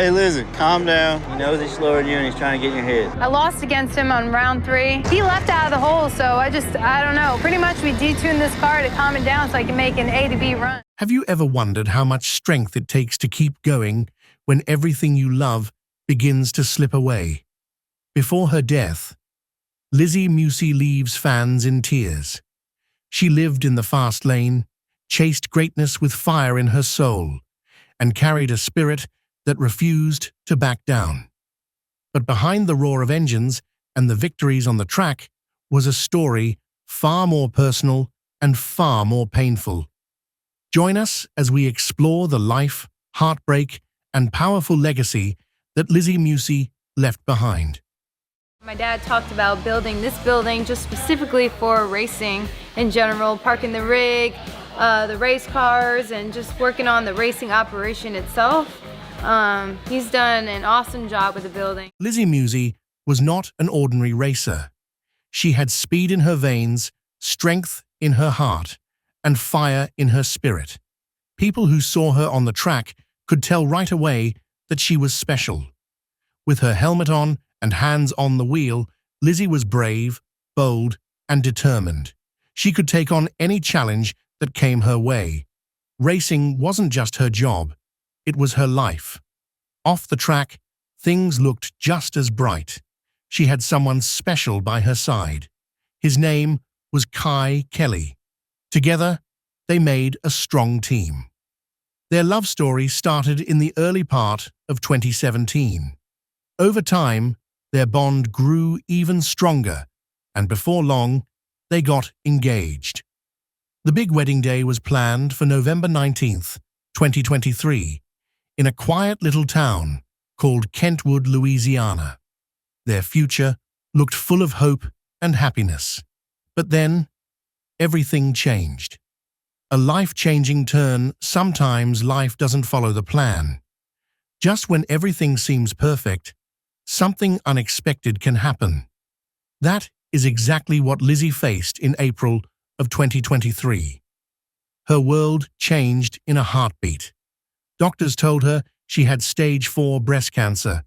Hey, Lizzy, calm down. He knows he's slower than you and he's trying to get in your head. I lost against him on round 3. He left out of the hole, so I don't know. Pretty much we detuned this car to calm it down so I can make an A to B run. Have you ever wondered how much strength it takes to keep going when everything you love begins to slip away? Before her death, Lizzy Musi leaves fans in tears. She lived in the fast lane, chased greatness with fire in her soul, and carried a spirit that refused to back down. But behind the roar of engines and the victories on the track was a story far more personal and far more painful. Join us as we explore the life, heartbreak, and powerful legacy that Lizzy Musi left behind. My dad talked about building this building just specifically for racing in general, parking the rig, the race cars, and just working on the racing operation itself. He's done an awesome job with the building. Lizzy Musi was not an ordinary racer. She had speed in her veins, strength in her heart, and fire in her spirit. People who saw her on the track could tell right away that she was special. With her helmet on and hands on the wheel, Lizzy was brave, bold, and determined. She could take on any challenge that came her way. Racing wasn't just her job, it was her life. Off the track, things looked just as bright. She had someone special by her side. His name was Kye Kelley. Together, they made a strong team. Their love story started in the early part of 2017. Over time, their bond grew even stronger, and before long, they got engaged. The big wedding day was planned for November 19th, 2023, in a quiet little town called Kentwood, Louisiana. Their future looked full of hope and happiness. But then, everything changed. A life-changing turn. Sometimes life doesn't follow the plan. Just when everything seems perfect, something unexpected can happen. That is exactly what Lizzy faced in April of 2023. Her world changed in a heartbeat. Doctors told her she had stage 4 breast cancer.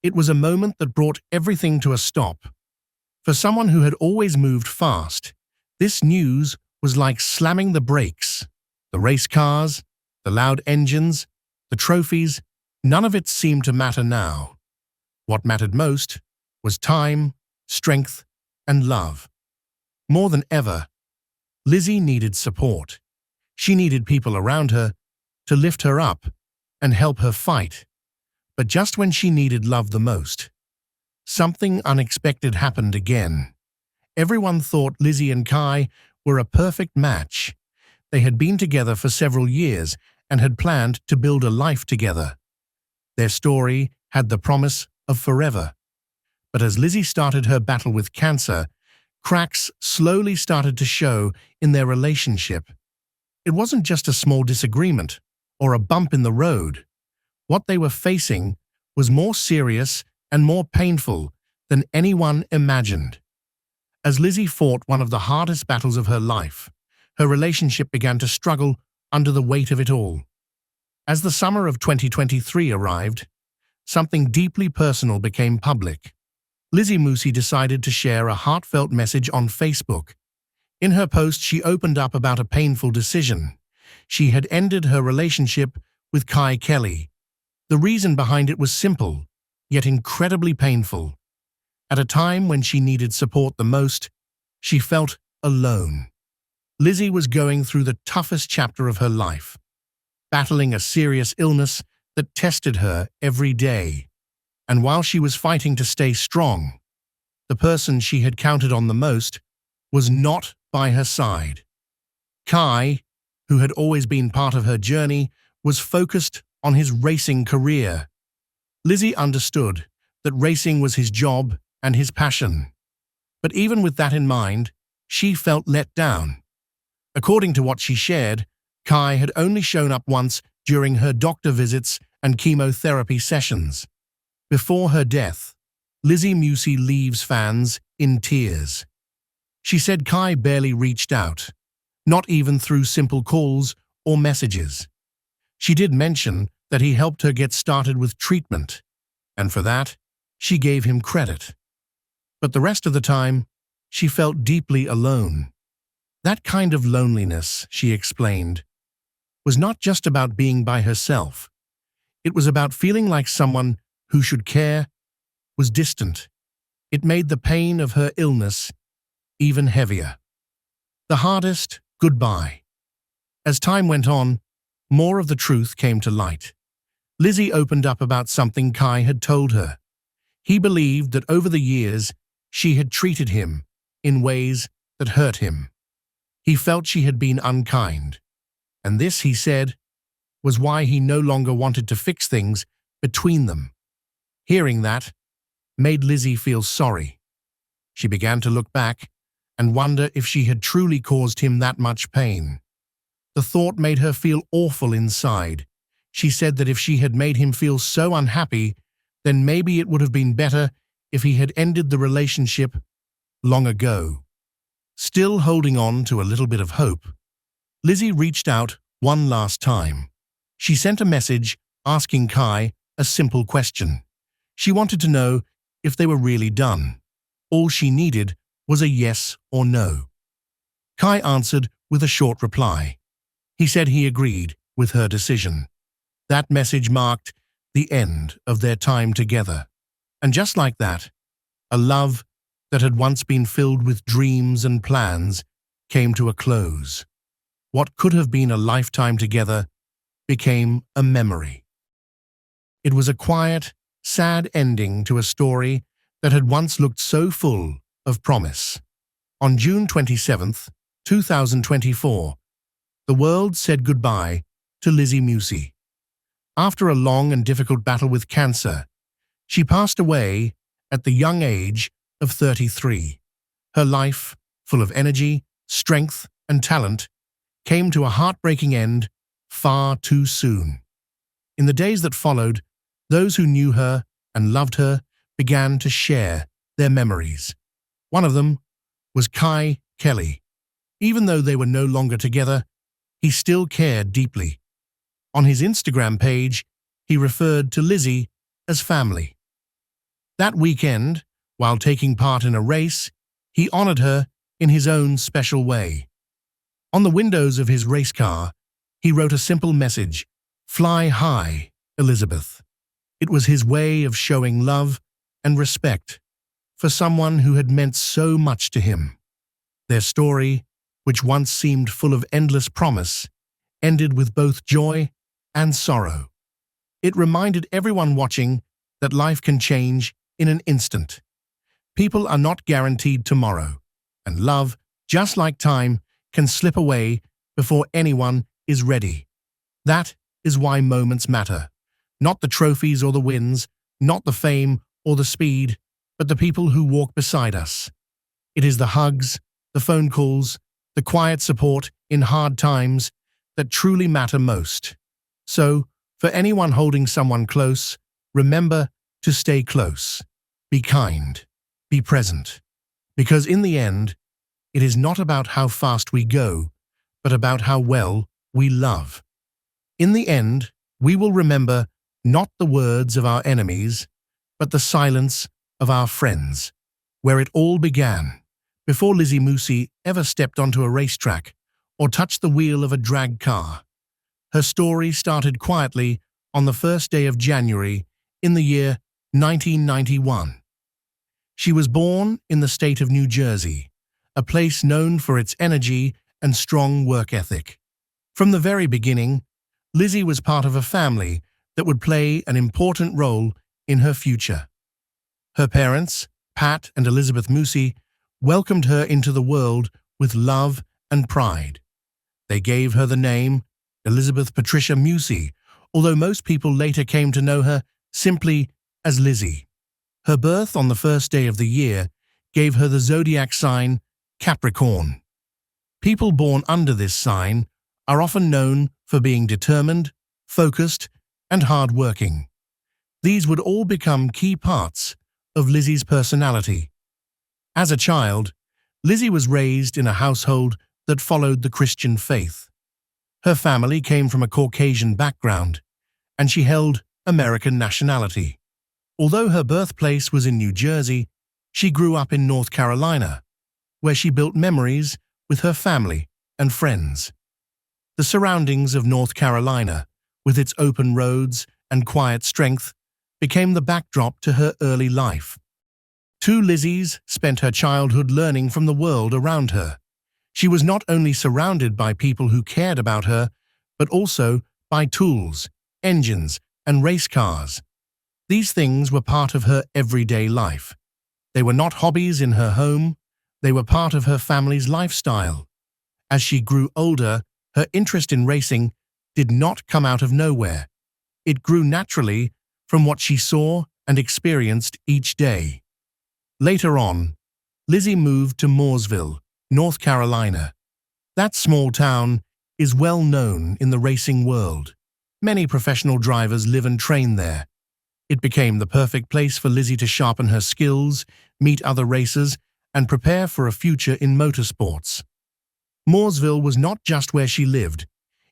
It was a moment that brought everything to a stop. For someone who had always moved fast, this news was like slamming the brakes. The race cars, the loud engines, the trophies, none of it seemed to matter now. What mattered most was time, strength, and love. More than ever, Lizzy needed support. She needed people around her to lift her up and help her fight. But just when she needed love the most, something unexpected happened again. Everyone thought Lizzy and Kye were a perfect match. They had been together for several years and had planned to build a life together. Their story had the promise of forever. But as Lizzy started her battle with cancer, cracks slowly started to show in their relationship. It wasn't just a small disagreement or a bump in the road. What they were facing was more serious and more painful than anyone imagined. As Lizzy fought one of the hardest battles of her life, her relationship began to struggle under the weight of it all. As the summer of 2023 arrived, something deeply personal became public. Lizzy Musi decided to share a heartfelt message on Facebook. In her post, she opened up about a painful decision. She had ended her relationship with Kye Kelley. The reason behind it was simple, yet incredibly painful. At a time when she needed support the most, she felt alone. Lizzy was going through the toughest chapter of her life, battling a serious illness that tested her every day. And while she was fighting to stay strong, the person she had counted on the most was not by her side. Kye, who had always been part of her journey, was focused on his racing career. Lizzy understood that racing was his job and his passion. But even with that in mind, she felt let down. According to what she shared, Kye had only shown up once during her doctor visits and chemotherapy sessions. Before her death, Lizzy Musi leaves fans in tears. She said Kye barely reached out, not even through simple calls or messages. She did mention that he helped her get started with treatment, and for that, she gave him credit. But the rest of the time, she felt deeply alone. That kind of loneliness, she explained, was not just about being by herself. It was about feeling like someone who should care was distant. It made the pain of her illness even heavier. The hardest goodbye. As time went on, more of the truth came to light. Lizzy opened up about something Kye had told her. He believed that over the years, she had treated him in ways that hurt him. He felt she had been unkind. And this, he said, was why he no longer wanted to fix things between them. Hearing that made Lizzy feel sorry. She began to look back and wonder if she had truly caused him that much pain. The thought made her feel awful inside. She said that if she had made him feel so unhappy, then maybe it would have been better if he had ended the relationship long ago. Still holding on to a little bit of hope, Lizzy reached out one last time. She sent a message asking Kye a simple question. She wanted to know if they were really done. All she needed was a yes or no. Kye answered with a short reply. He said he agreed with her decision. That message marked the end of their time together. And just like that, a love that had once been filled with dreams and plans came to a close. What could have been a lifetime together became a memory. It was a quiet, sad ending to a story that had once looked so full of promise. On June 27th, 2024, the world said goodbye to Lizzy Musi. After a long and difficult battle with cancer, she passed away at the young age of 33. Her life, full of energy, strength, and talent, came to a heartbreaking end far too soon. In the days that followed, those who knew her and loved her began to share their memories. One of them was Kye Kelley. Even though they were no longer together, he still cared deeply. On his Instagram page, he referred to Lizzy as family. That weekend, while taking part in a race, he honored her in his own special way. On the windows of his race car, he wrote a simple message, "Fly high, Elizabeth." It was his way of showing love and respect for someone who had meant so much to him. Their story, which once seemed full of endless promise, ended with both joy and sorrow. It reminded everyone watching that life can change in an instant. People are not guaranteed tomorrow, and love, just like time, can slip away before anyone is ready. That is why moments matter. Not the trophies or the wins, not the fame or the speed, but the people who walk beside us. It is the hugs, the phone calls, the quiet support in hard times that truly matter most. So, for anyone holding someone close, remember to stay close. Be kind. Be present. Because in the end, it is not about how fast we go, but about how well we love. In the end, we will remember not the words of our enemies, but the silence of our friends, where it all began, before Lizzy Musi ever stepped onto a racetrack or touched the wheel of a drag car. Her story started quietly on the first day of January in the year 1991. She was born in the state of New Jersey, a place known for its energy and strong work ethic. From the very beginning, Lizzy was part of a family that would play an important role in her future. Her parents, Pat and Elizabeth Musi, welcomed her into the world with love and pride. They gave her the name Elizabeth Patricia Musi, although most people later came to know her simply as Lizzy. Her birth on the first day of the year gave her the zodiac sign Capricorn. People born under this sign are often known for being determined, focused, and hard-working. These would all become key parts of Lizzy's personality. As a child, Lizzy was raised in a household that followed the Christian faith. Her family came from a Caucasian background, and she held American nationality. Although her birthplace was in New Jersey, she grew up in North Carolina, where she built memories with her family and friends. The surroundings of North Carolina, with its open roads and quiet strength, became the backdrop to her early life. Two Lizzys spent her childhood learning from the world around her. She was not only surrounded by people who cared about her, but also by tools, engines, and race cars. These things were part of her everyday life. They were not hobbies in her home, they were part of her family's lifestyle. As she grew older, her interest in racing did not come out of nowhere. It grew naturally from what she saw and experienced each day. Later on, Lizzy moved to Mooresville, North Carolina. That small town is well known in the racing world. Many professional drivers live and train there. It became the perfect place for Lizzy to sharpen her skills, meet other racers, and prepare for a future in motorsports. Mooresville was not just where she lived,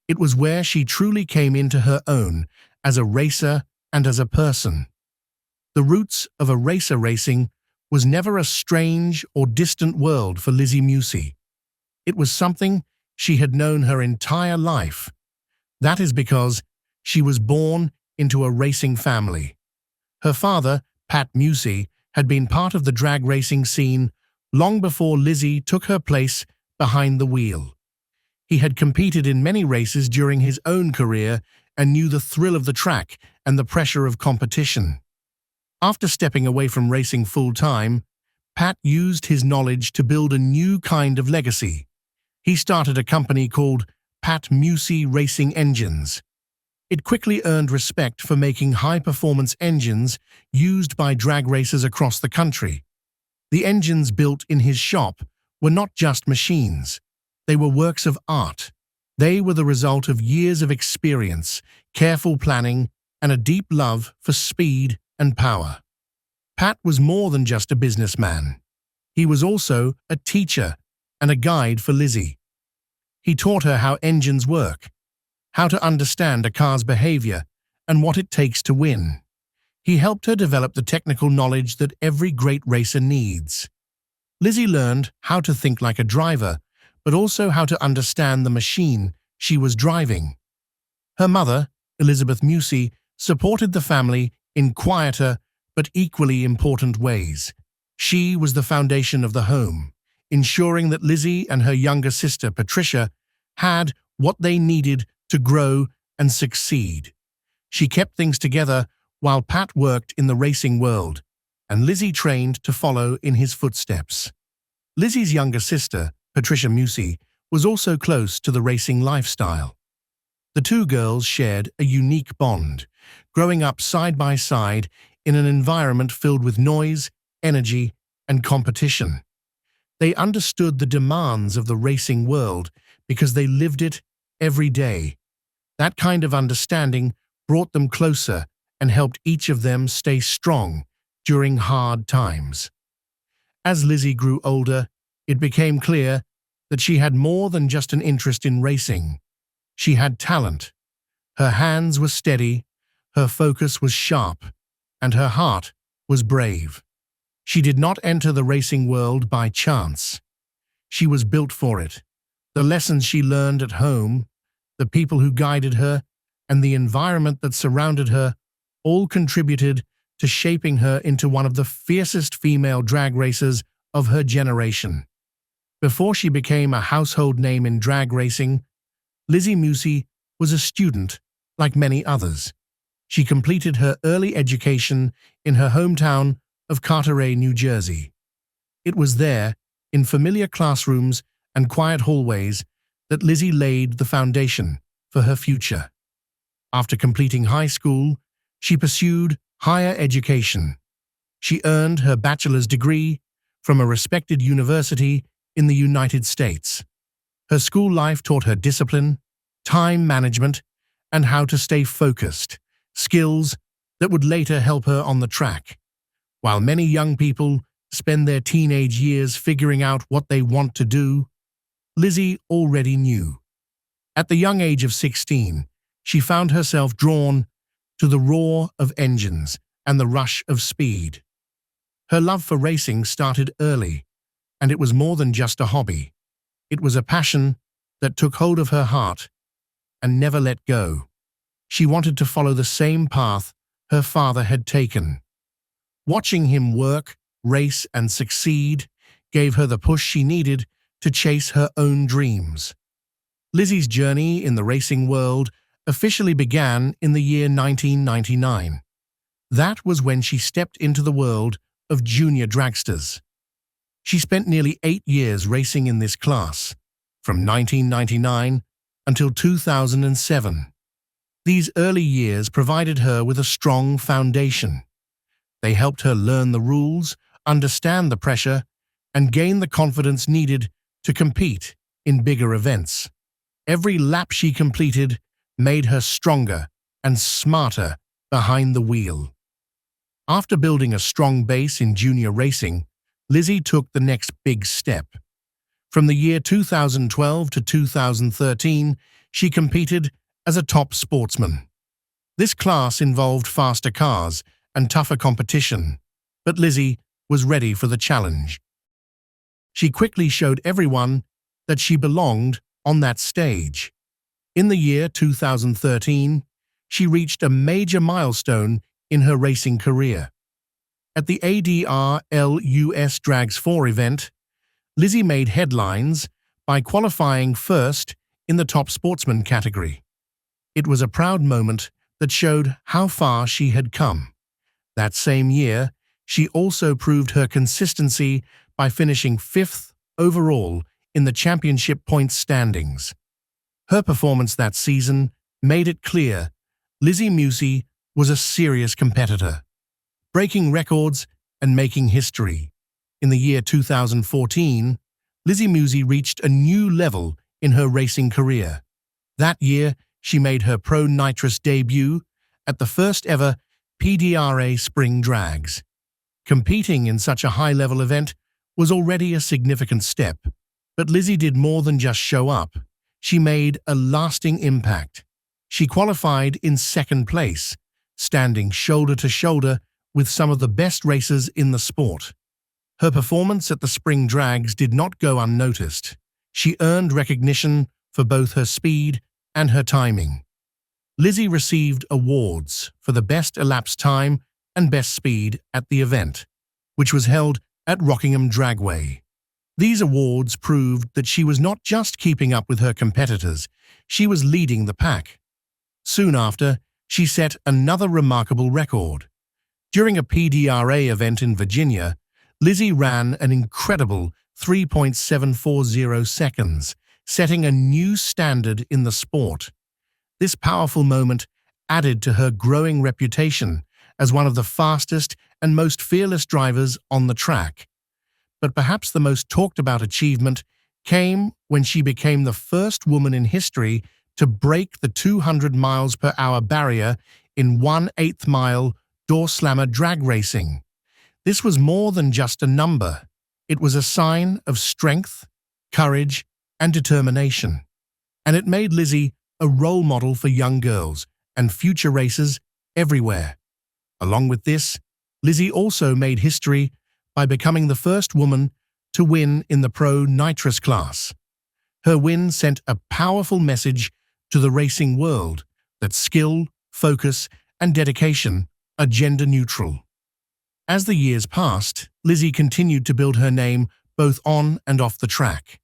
it was where she truly came into her own as a racer and as a person. The roots of a racer racing was never a strange or distant world for Lizzy Musi. It was something she had known her entire life. That is because she was born into a racing family. Her father, Pat Musi, had been part of the drag racing scene long before Lizzy took her place behind the wheel. He had competed in many races during his own career and knew the thrill of the track and the pressure of competition. After stepping away from racing full-time, Pat used his knowledge to build a new kind of legacy. He started a company called Pat Musi Racing Engines. It quickly earned respect for making high-performance engines used by drag racers across the country. The engines built in his shop were not just machines. They were works of art. They were the result of years of experience, careful planning, and a deep love for speed and power. Pat was more than just a businessman. He was also a teacher and a guide for Lizzy. He taught her how engines work, how to understand a car's behavior, and what it takes to win. He helped her develop the technical knowledge that every great racer needs. Lizzy learned how to think like a driver, but also how to understand the machine she was driving. Her mother, Elizabeth Musi, supported the family in quieter but equally important ways. She was the foundation of the home, ensuring that Lizzy and her younger sister, Patricia, had what they needed to grow and succeed. She kept things together while Pat worked in the racing world, and Lizzy trained to follow in his footsteps. Lizzy's younger sister, Patricia Musi, was also close to the racing lifestyle. The two girls shared a unique bond, growing up side by side in an environment filled with noise, energy, and competition. They understood the demands of the racing world because they lived it every day. That kind of understanding brought them closer and helped each of them stay strong during hard times. As Lizzy grew older, it became clear that she had more than just an interest in racing. She had talent. Her hands were steady, her focus was sharp, and her heart was brave. She did not enter the racing world by chance. She was built for it. The lessons she learned at home, the people who guided her, and the environment that surrounded her all contributed to shaping her into one of the fiercest female drag racers of her generation. Before she became a household name in drag racing, Lizzy Musi was a student like many others. She completed her early education in her hometown of Carteret, New Jersey. It was there, in familiar classrooms and quiet hallways, that Lizzy laid the foundation for her future. After completing high school, she pursued higher education. She earned her bachelor's degree from a respected university in the United States. Her school life taught her discipline, time management, and how to stay focused, skills that would later help her on the track. While many young people spend their teenage years figuring out what they want to do, Lizzy already knew. At the young age of 16, she found herself drawn to the roar of engines and the rush of speed. Her love for racing started early, and it was more than just a hobby. It was a passion that took hold of her heart and never let go. She wanted to follow the same path her father had taken. Watching him work, race, and succeed gave her the push she needed to chase her own dreams. Lizzy's journey in the racing world officially began in the year 1999. That was when she stepped into the world of junior dragsters. She spent nearly 8 years racing in this class, from 1999 until 2007. These early years provided her with a strong foundation. They helped her learn the rules, understand the pressure, and gain the confidence needed to compete in bigger events. Every lap she completed made her stronger and smarter behind the wheel. After building a strong base in junior racing, Lizzy took the next big step. From the year 2012 to 2013, she competed as a top sportsman. This class involved faster cars and tougher competition, but Lizzy was ready for the challenge. She quickly showed everyone that she belonged on that stage. In the year 2013, she reached a major milestone in her racing career. At the ADRLUS Drags 4 event, Lizzy made headlines by qualifying first in the top sportsman category. It was a proud moment that showed how far she had come. That same year, she also proved her consistency by finishing 5th overall in the championship points standings. Her performance that season made it clear Lizzy Musi was a serious competitor, breaking records and making history. In the year 2014, Lizzy Musi reached a new level in her racing career. That year, she made her Pro Nitrous debut at the first ever PDRA Spring Drags. Competing in such a high-level event was already a significant step, but Lizzy did more than just show up. She made a lasting impact. She qualified in 2nd place, standing shoulder to shoulder with some of the best racers in the sport. Her performance at the Spring Drags did not go unnoticed. She earned recognition for both her speed and her timing. Lizzy received awards for the best elapsed time and best speed at the event, which was held at Rockingham Dragway. These awards proved that she was not just keeping up with her competitors, she was leading the pack. Soon after, she set another remarkable record. During a PDRA event in Virginia, Lizzy ran an incredible 3.740 seconds, setting a new standard in the sport. This powerful moment added to her growing reputation as one of the fastest and most fearless drivers on the track. But perhaps the most talked-about achievement came when she became the first woman in history to break the 200 miles per hour barrier in 1/8 mile door slammer drag racing. This was more than just a number. It was a sign of strength, courage, and determination. And it made Lizzy a role model for young girls and future racers everywhere. Along with this, Lizzy also made history by becoming the first woman to win in the Pro Nitrous class. Her win sent a powerful message to the racing world that skill, focus, and dedication are gender-neutral. As the years passed, Lizzy continued to build her name both on and off the track.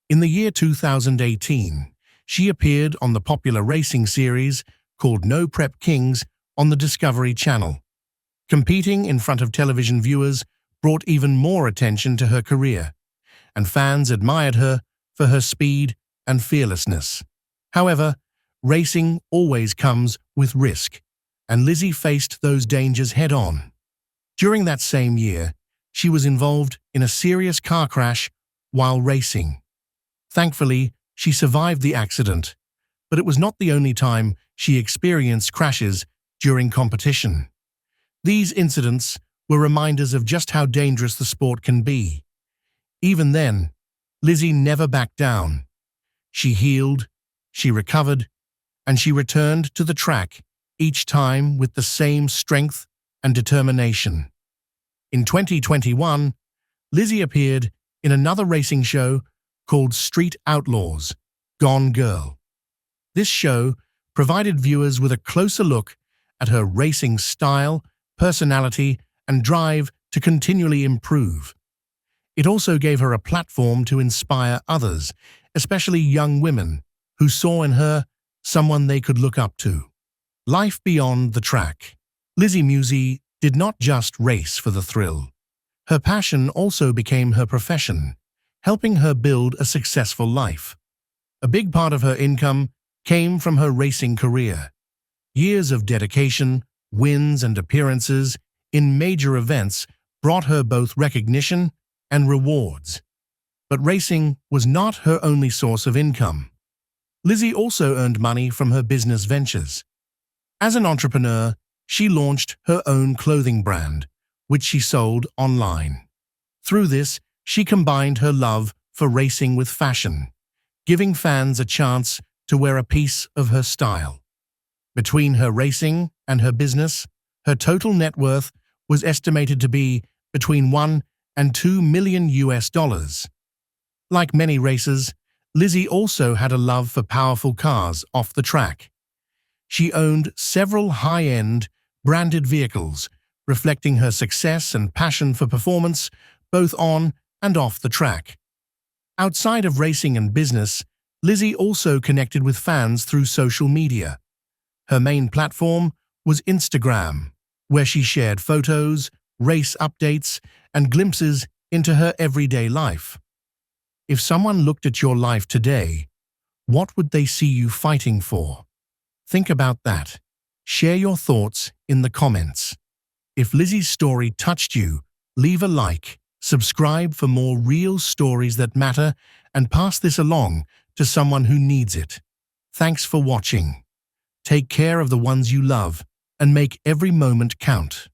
In the year 2018, she appeared on the popular racing series called No Prep Kings on the Discovery Channel. Competing in front of television viewers brought even more attention to her career, and fans admired her for her speed and fearlessness. However, racing always comes with risk, and Lizzy faced those dangers head-on. During that same year, she was involved in a serious car crash while racing. Thankfully, she survived the accident, but it was not the only time she experienced crashes during competition. These incidents were reminders of just how dangerous the sport can be. Even then, Lizzy never backed down. She healed, she recovered, and she returned to the track each time with the same strength and determination. In 2021, Lizzy appeared in another racing show called Street Outlaws, Gone Girl. This show provided viewers with a closer look at her racing style, personality, and drive to continually improve. It also gave her a platform to inspire others, especially young women, who saw in her someone they could look up to. Life beyond the track. Lizzy Musi did not just race for the thrill. Her passion also became her profession, helping her build a successful life. A big part of her income came from her racing career. Years of dedication, wins, and appearances in major events brought her both recognition and rewards. But racing was not her only source of income. Lizzy also earned money from her business ventures. As an entrepreneur, she launched her own clothing brand, which she sold online. Through this, she combined her love for racing with fashion, giving fans a chance to wear a piece of her style. Between her racing and her business, her total net worth was estimated to be between $1 and $2 million. Like many racers, Lizzy also had a love for powerful cars off the track. She owned several high-end, branded vehicles, reflecting her success and passion for performance both on and off the track. Outside of racing and business, Lizzy also connected with fans through social media. Her main platform was Instagram, where she shared photos, race updates, and glimpses into her everyday life. If someone looked at your life today, what would they see you fighting for? Think about that. Share your thoughts in the comments. If Lizzy's story touched you, leave a like, subscribe for more real stories that matter, and pass this along to someone who needs it. Thanks for watching. Take care of the ones you love and make every moment count.